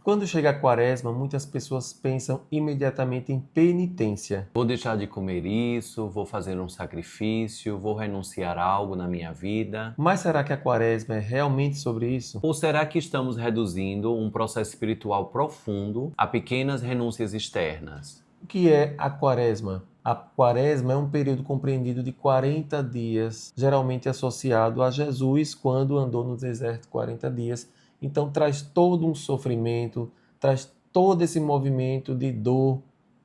Quando chega a quaresma, muitas pessoas pensam imediatamente em penitência. Vou deixar de comer isso, vou fazer um sacrifício, vou renunciar a algo na minha vida. Mas será que a quaresma é realmente sobre isso? Ou será que estamos reduzindo um processo espiritual profundo a pequenas renúncias externas? O que é a quaresma? A quaresma é um período compreendido de 40 dias, geralmente associado a Jesus quando andou no deserto 40 dias. Então traz todo um sofrimento, traz todo esse movimento de dor,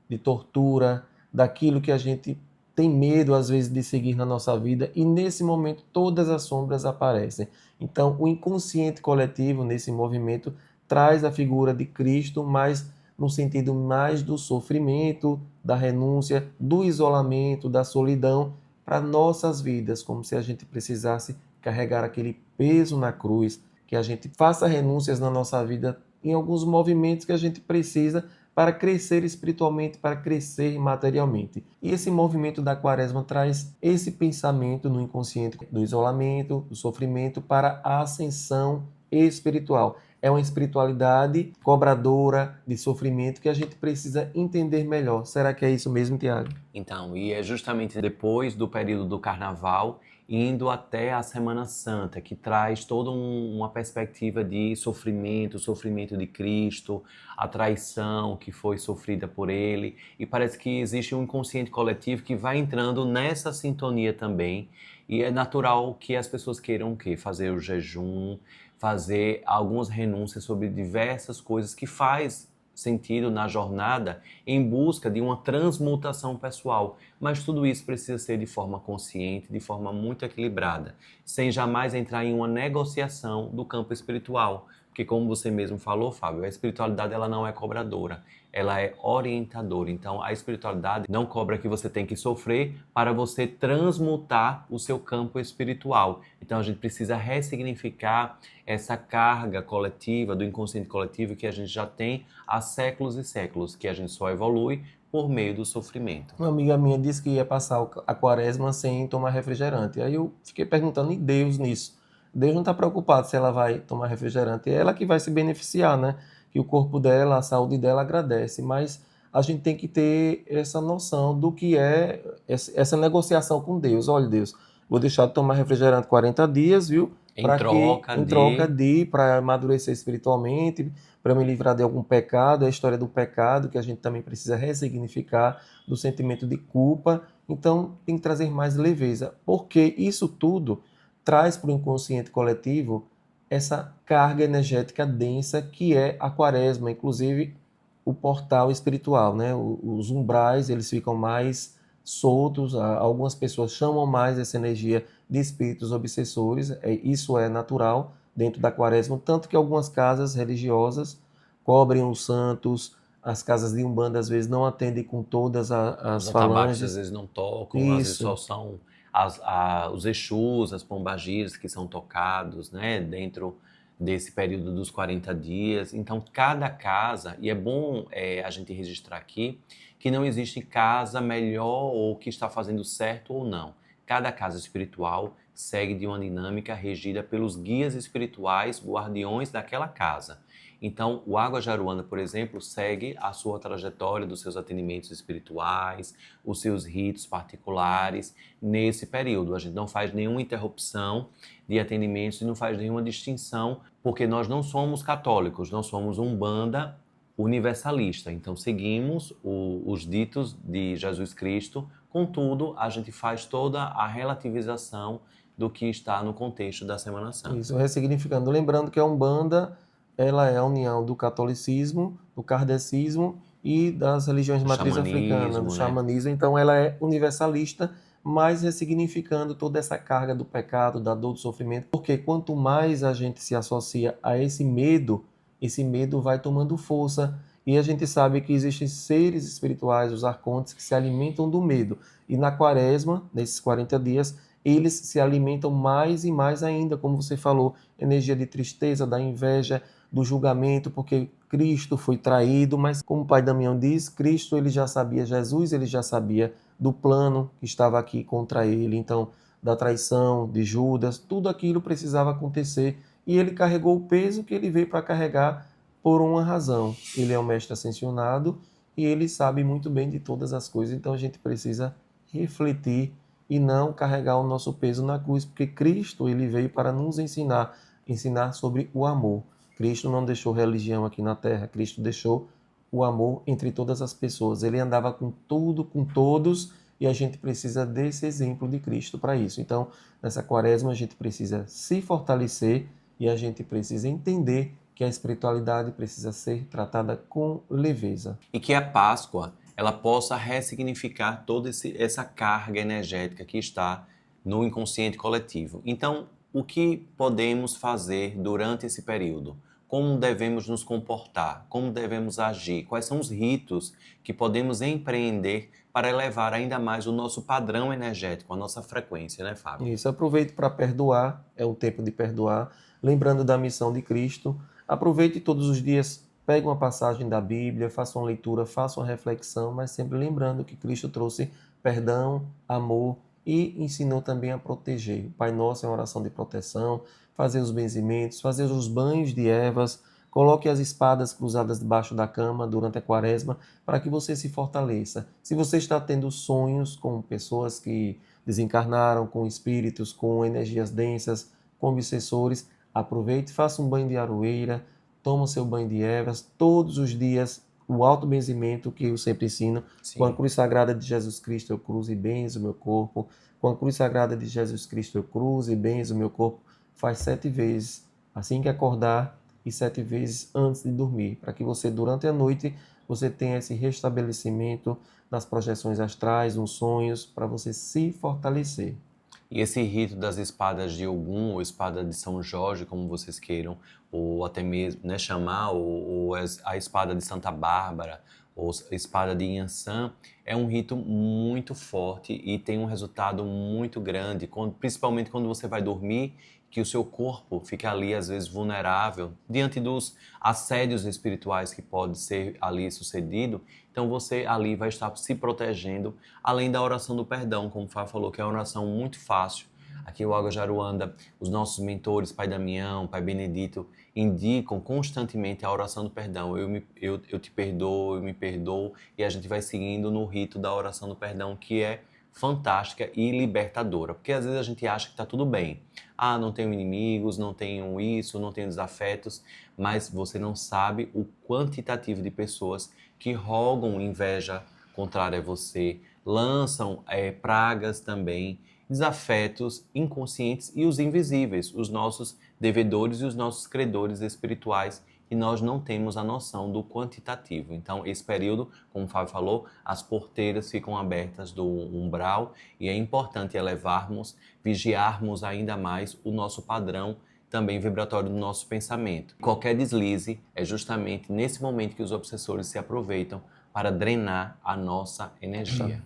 de tortura, daquilo que a gente tem medo às vezes de seguir na nossa vida, e nesse momento todas as sombras aparecem. Então o inconsciente coletivo nesse movimento traz a figura de Cristo, mas no sentido mais do sofrimento, da renúncia, do isolamento, da solidão para nossas vidas, como se a gente precisasse carregar aquele peso na cruz, que a gente faça renúncias na nossa vida em alguns movimentos que a gente precisa para crescer espiritualmente, para crescer materialmente. E esse movimento da quaresma traz esse pensamento no inconsciente do isolamento, do sofrimento para a ascensão espiritual. É uma espiritualidade cobradora de sofrimento que a gente precisa entender melhor. Será que é isso mesmo, Tiago? Então, e é justamente depois do período do Carnaval, indo até a Semana Santa, que traz toda uma perspectiva de sofrimento, sofrimento de Cristo, a traição que foi sofrida por Ele, e parece que existe um inconsciente coletivo que vai entrando nessa sintonia também, e é natural que as pessoas queiram o quê? Fazer o jejum, fazer algumas renúncias sobre diversas coisas que faz sentido na jornada em busca de uma transmutação pessoal. Mas tudo isso precisa ser de forma consciente, de forma muito equilibrada, sem jamais entrar em uma negociação do campo espiritual. Porque como você mesmo falou, Fábio, a espiritualidade ela não é cobradora, ela é orientadora. Então a espiritualidade não cobra que você tem que sofrer para você transmutar o seu campo espiritual. Então a gente precisa ressignificar essa carga coletiva, do inconsciente coletivo que a gente já tem há séculos e séculos, que a gente só evolui por meio do sofrimento. Uma amiga minha disse que ia passar a quaresma sem tomar refrigerante. Aí eu fiquei perguntando, e Deus nisso? Deus não está preocupado se ela vai tomar refrigerante. É ela que vai se beneficiar, né? Que o corpo dela, a saúde dela agradece. Mas a gente tem que ter essa noção do que é essa negociação com Deus. Olha, Deus, vou deixar de tomar refrigerante 40 dias, viu? Em Para que, troca em troca de de, para amadurecer espiritualmente, para me livrar de algum pecado, a história do pecado, que a gente também precisa ressignificar, do sentimento de culpa. Então, tem que trazer mais leveza, porque isso tudo traz para o inconsciente coletivo essa carga energética densa que é a quaresma, inclusive o portal espiritual, né? Os umbrais, eles ficam mais soltos, algumas pessoas chamam mais essa energia de espíritos obsessores, isso é natural dentro da quaresma, tanto que algumas casas religiosas cobrem os santos, as casas de Umbanda às vezes não atendem com todas os as atabaques às falanges. vezes não tocam, às vezes Isso, só são os Exus, as pombagiras que são tocados, né, dentro desse período dos 40 dias. Então, cada casa, e é bom a gente registrar aqui, que não existe casa melhor ou que está fazendo certo ou não. Cada casa espiritual segue de uma dinâmica regida pelos guias espirituais, guardiões daquela casa. Então, o Água Jaruana, por exemplo, segue a sua trajetória dos seus atendimentos espirituais, os seus ritos particulares nesse período. A gente não faz nenhuma interrupção de atendimentos e não faz nenhuma distinção, porque nós não somos católicos, nós somos Umbanda universalista. Então, seguimos os ditos de Jesus Cristo, contudo, a gente faz toda a relativização do que está no contexto da Semana Santa. isso, ressignificando. Lembrando que a Umbanda, ela é a união do catolicismo, do kardecismo e das religiões de O matriz africana, do xamanismo, né? xamanismo. Então ela é universalista, mas ressignificando toda essa carga do pecado, da dor, do sofrimento, porque quanto mais a gente se associa a esse medo vai tomando força. E a gente sabe que existem seres espirituais, os arcontes, que se alimentam do medo. E na quaresma, nesses 40 dias, eles se alimentam mais e mais ainda, como você falou, energia de tristeza, da inveja, do julgamento, porque Cristo foi traído, mas como o pai Damião diz, Cristo ele já sabia, Jesus ele já sabia do plano que estava aqui contra ele, então da traição de Judas, tudo aquilo precisava acontecer e ele carregou o peso que ele veio para carregar por uma razão. Ele é um mestre ascensionado e ele sabe muito bem de todas as coisas, então a gente precisa refletir e não carregar o nosso peso na cruz, porque Cristo ele veio para nos ensinar sobre o amor. Cristo não deixou religião aqui na terra, Cristo deixou o amor entre todas as pessoas. Ele andava com tudo, com todos, e a gente precisa desse exemplo de Cristo para isso. Então, nessa quaresma, a gente precisa se fortalecer e a gente precisa entender que a espiritualidade precisa ser tratada com leveza. E que a Páscoa ela possa ressignificar toda essa carga energética que está no inconsciente coletivo. Então, o que podemos fazer durante esse período? Como devemos nos comportar? Como devemos agir? Quais são os ritos que podemos empreender para elevar ainda mais o nosso padrão energético, a nossa frequência, né, Fábio? Isso, aproveite para perdoar, é o tempo de perdoar, lembrando da missão de Cristo. Aproveite todos os dias, pegue uma passagem da Bíblia, faça uma leitura, faça uma reflexão, mas sempre lembrando que Cristo trouxe perdão, amor e ensinou também a proteger. O Pai Nosso é uma oração de proteção, fazer os benzimentos, fazer os banhos de ervas, coloque as espadas cruzadas debaixo da cama durante a quaresma para que você se fortaleça. Se você está tendo sonhos com pessoas que desencarnaram, com espíritos, com energias densas, com obsessores, aproveite, faça um banho de aroeira, toma o seu banho de ervas, todos os dias o autobenzimento que eu sempre ensino. Sim. Com a cruz sagrada de Jesus Cristo eu cruzo e benzo o meu corpo, com a cruz sagrada de Jesus Cristo eu cruzo e benzo o meu corpo, faz 7 vezes, assim que acordar e 7 vezes antes de dormir, para que você durante a noite você tenha esse restabelecimento nas projeções astrais, nos sonhos, para você se fortalecer. E esse rito das espadas de Ogum, ou espada de São Jorge, como vocês queiram, ou até mesmo chamar, ou a espada de Santa Bárbara, ou a espada de Yansan, é um rito muito forte e tem um resultado muito grande, principalmente quando você vai dormir, que o seu corpo fica ali, às vezes, vulnerável diante dos assédios espirituais que pode ser ali sucedido. Então, você ali vai estar se protegendo, além da oração do perdão, como o Fábio falou, que é uma oração muito fácil. Aqui o Água Jaruanda, os nossos mentores, Pai Damião, Pai Benedito, indicam constantemente a oração do perdão. Eu te perdoo, eu me perdoo, e a gente vai seguindo no rito da oração do perdão, que é fantástica e libertadora, porque às vezes a gente acha que está tudo bem. Ah, não tenho inimigos, não tenho isso, não tenho desafetos, mas você não sabe o quantitativo de pessoas que rogam inveja contrária a você, lançam pragas também, desafetos inconscientes e os invisíveis, os nossos devedores e os nossos credores espirituais, e nós não temos a noção do quantitativo. Então, esse período, como o Fábio falou, as porteiras ficam abertas do umbral e é importante elevarmos, vigiarmos ainda mais o nosso padrão também vibratório do nosso pensamento. Qualquer deslize é justamente nesse momento que os obsessores se aproveitam para drenar a nossa energia.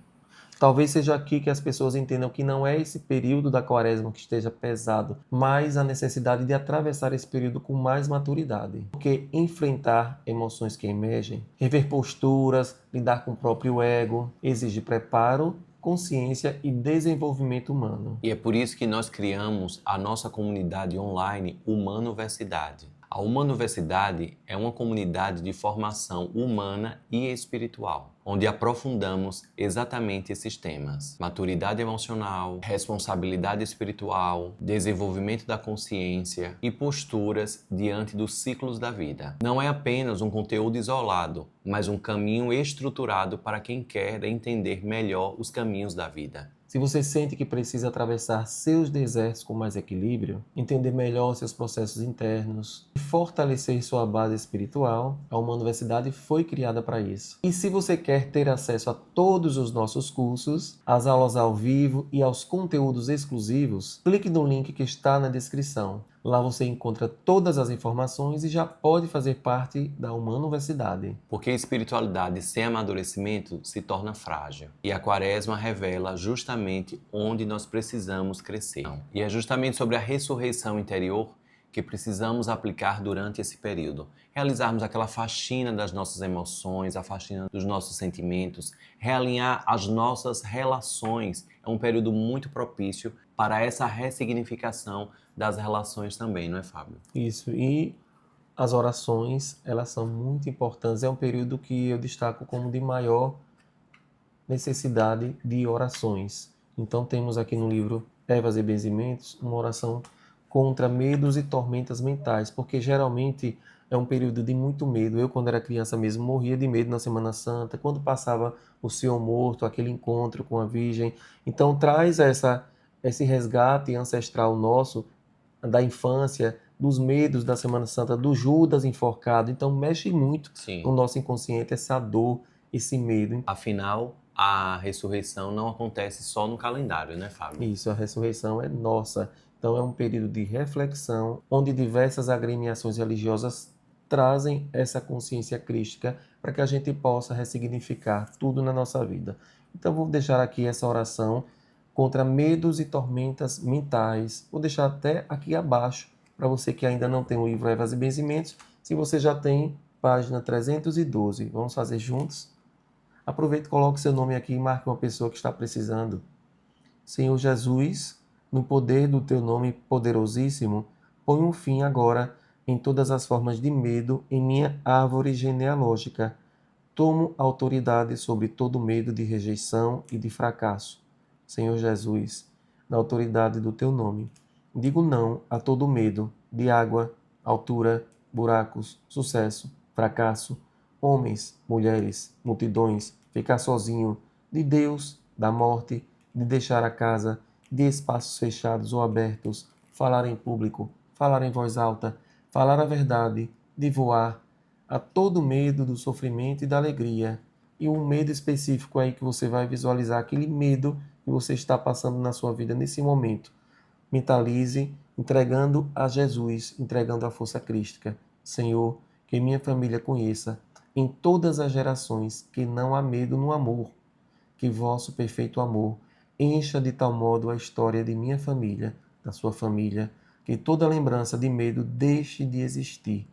Talvez seja aqui que as pessoas entendam que não é esse período da quaresma que esteja pesado, mas a necessidade de atravessar esse período com mais maturidade. Porque enfrentar emoções que emergem, rever posturas, lidar com o próprio ego, exige preparo, consciência e desenvolvimento humano. E é por isso que nós criamos a nossa comunidade online Humanoversidade. A Humanoversidade é uma comunidade de formação humana e espiritual, onde aprofundamos exatamente esses temas: maturidade emocional, responsabilidade espiritual, desenvolvimento da consciência e posturas diante dos ciclos da vida. Não é apenas um conteúdo isolado, mas um caminho estruturado para quem quer entender melhor os caminhos da vida. Se você sente que precisa atravessar seus desertos com mais equilíbrio, entender melhor seus processos internos e fortalecer sua base espiritual, a Humanoversidade foi criada para isso. E se você quer ter acesso a todos os nossos cursos, às aulas ao vivo e aos conteúdos exclusivos, clique no link que está na descrição. Lá você encontra todas as informações e já pode fazer parte da Humanoversidade. Porque a espiritualidade sem amadurecimento se torna frágil. E a quaresma revela justamente onde nós precisamos crescer. E é justamente sobre a ressurreição interior que precisamos aplicar durante esse período. Realizarmos aquela faxina das nossas emoções, a faxina dos nossos sentimentos, realinhar as nossas relações. É um período muito propício para essa ressignificação das relações também, não é, Fábio? Isso, e As orações, elas são muito importantes. É um período que eu destaco como de maior necessidade de orações. Então temos aqui no livro Ervas e Benzimentos uma oração contra medos e tormentas mentais, porque geralmente é um período de muito medo. Eu, quando era criança mesmo, morria de medo na Semana Santa, quando passava o Senhor morto, aquele encontro com a Virgem. Então traz esse resgate ancestral nosso da infância, dos medos da Semana Santa, do Judas enforcado. Então mexe muito no Sim. nosso inconsciente essa dor, esse medo. Afinal, a ressurreição não acontece só no calendário, né, Fábio? Isso, a ressurreição é nossa. Então é um período de reflexão, onde diversas agremiações religiosas trazem essa consciência crística para que a gente possa ressignificar tudo na nossa vida. Então vou deixar aqui essa oração contra medos e tormentas mentais. Vou deixar até aqui abaixo para você que ainda não tem o livro Ervas e Benzimentos. Se você já tem, página 312. Vamos fazer juntos? Aproveite e coloque seu nome aqui e marque uma pessoa que está precisando. Senhor Jesus, no poder do teu nome poderosíssimo, põe um fim agora em todas as formas de medo em minha árvore genealógica. Tomo autoridade sobre todo medo de rejeição e de fracasso. Senhor Jesus, na autoridade do teu nome, digo não a todo medo de água, altura, buracos, sucesso, fracasso, homens, mulheres, multidões, ficar sozinho, de Deus, da morte, de deixar a casa, de espaços fechados ou abertos, falar em público, falar em voz alta, falar a verdade, de voar, a todo medo do sofrimento e da alegria. E um medo específico aí que você vai visualizar, aquele medo que você está passando na sua vida nesse momento. Mentalize, entregando a Jesus, entregando a força crística. Senhor, que minha família conheça em todas as gerações que não há medo no amor, que vosso perfeito amor encha de tal modo a história de minha família, da sua família, que toda lembrança de medo deixe de existir.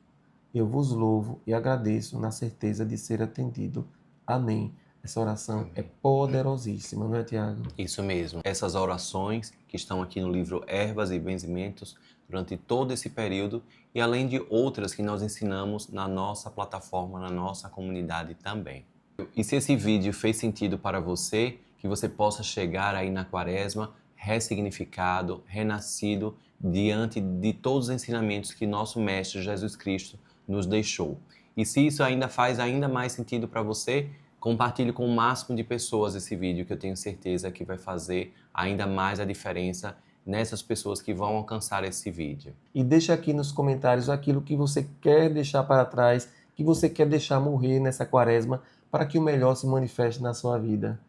Eu vos louvo e agradeço na certeza de ser atendido. Amém. Essa oração é Amém. poderosíssima, não é, Tiago? Isso mesmo. Essas orações que estão aqui no livro Ervas e Benzimentos durante todo esse período e além de outras que nós ensinamos na nossa plataforma, na nossa comunidade também. E se esse vídeo fez sentido para você, que você possa chegar aí na Quaresma ressignificado, renascido diante de todos os ensinamentos que nosso Mestre Jesus Cristo nos deixou. E se isso ainda faz ainda mais sentido para você, compartilhe com o máximo de pessoas esse vídeo, que eu tenho certeza que vai fazer ainda mais a diferença nessas pessoas que vão alcançar esse vídeo. E deixa aqui nos comentários aquilo que você quer deixar para trás, que você quer deixar morrer nessa quaresma, para que o melhor se manifeste na sua vida.